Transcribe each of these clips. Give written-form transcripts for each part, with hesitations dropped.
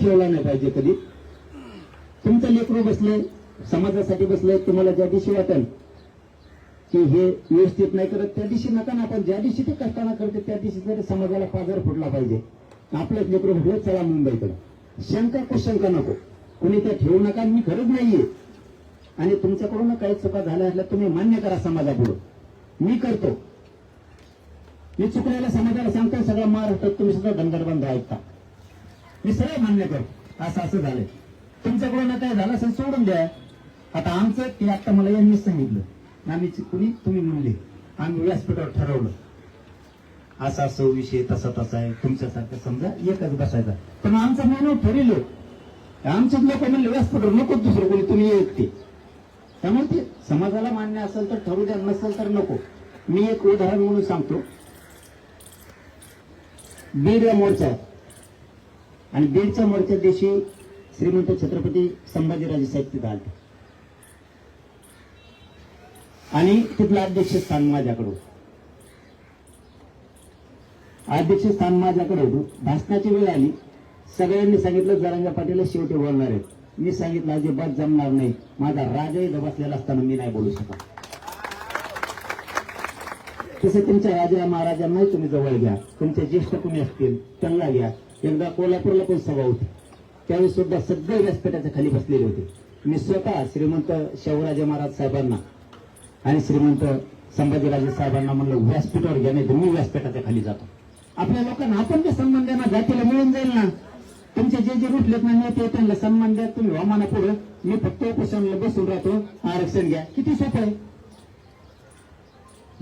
ठेवला नाही पाहिजे कधी. तुमचं लेकरू बसलंय, समाजासाठी बसलंय, तुम्हाला ज्या दिवशी वाटेल की हे व्यवस्थित नाही करत त्या दिवशी नका ना, आपण ज्या दिवशी ते कष्टाना करते त्या दिवशी तरी समाजाला पाजार फुटला पाहिजे. आपलंच लेकरू म्हटलं चला मुंबईकडे, शंका कुशंका नको, कोणी ते ठेवू नका. मी खरंच नाहीये आणि तुमच्याकडून काही चुका झाल्या असल्या तुम्ही मान्य करा समाजापुढे, मी करतो. मी चुकलेल्या समाजाला सांगतो, सगळं महाराष्ट्रात तुम्ही सुद्धा धनगरबंध ऐकता, मी सगळं मान्य करतो. असं झालंय, तुमच्याकडून काय झालं असेल सोडून द्या. आता आमचं ते आता मला यांनीच सांगितलं, आम्ही कुणी तुम्ही म्हणले, आम्ही व्यासपीठावर ठरवलं असं विषय तसा आहे, तुमच्यासारखं समजा एकच बसायचा. पण आमचा मेनू ठरलो, आमचेच लोक म्हणले व्यासपीठावर नको दुसरं कोणी, तुम्ही एकटे. त्यामुळे ते समाजाला मान्य असेल तर ठरू द्या, नसेल तर नको. मी एक उदाहरण म्हणून सांगतो. बीड या मोर्चा आणि बीडच्या मोर्चा दिवशी श्रीमंत छत्रपती संभाजीराजे साहेब तिथं आले आणि तिथलं अध्यक्षस्थान माझ्याकडं होतं. भाषणाची वेळ आली, सगळ्यांनी सांगितलं जरांगे पाटील शेवटी बोलणार आहेत. मी सांगितलं अजिबात जमणार नाही, माझा राजाही बसलेला असताना मी नाही बोलू शकत. तसं तुमच्या राजा महाराजांनाही तुम्ही जवळ घ्या, तुमचे ज्येष्ठ कोणी असतील त्यांना घ्या. एकदा कोल्हापूरला पण सभा होती, त्यावेळी सुद्धा सगळे व्यासपीठाच्या खाली बसलेले होते. मी स्वतः श्रीमंत शिवराजे महाराज साहेबांना आणि श्रीमंत संभाजीराजे साहेबांना म्हणलं व्यासपीठावर घ्या, नाही तर मी व्यासपीठाच्या खाली जातो. आपल्या लोकांना आपण ते सन्मान द्या ना, जातीला मिळून जाईल ना. तुमचे जे रुटलेत ना नेते त्यांना सन्मान द्या, तुम्ही वामाना पुढे, मी फक्त उपोषणाला बसून राहतो, आरक्षण घ्या. किती सोपं आहे,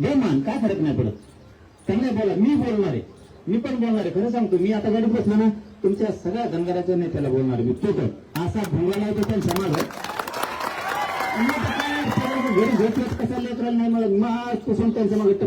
घे मान, काय फरक नाही पडत. त्यांना बोला, मी बोलणार आहे, मी पण बोलणार आहे. खरं सांगतो, मी आता गाडीत बसलो ना, तुमच्या सगळ्या धनगराच्या नेत्याला बोलणार मी. तो तर असा भोंगाला येतो त्यांच्या मागं, घरी झोपलेच कसा लेकराला नाही, मला आजपासून त्यांच्या मागे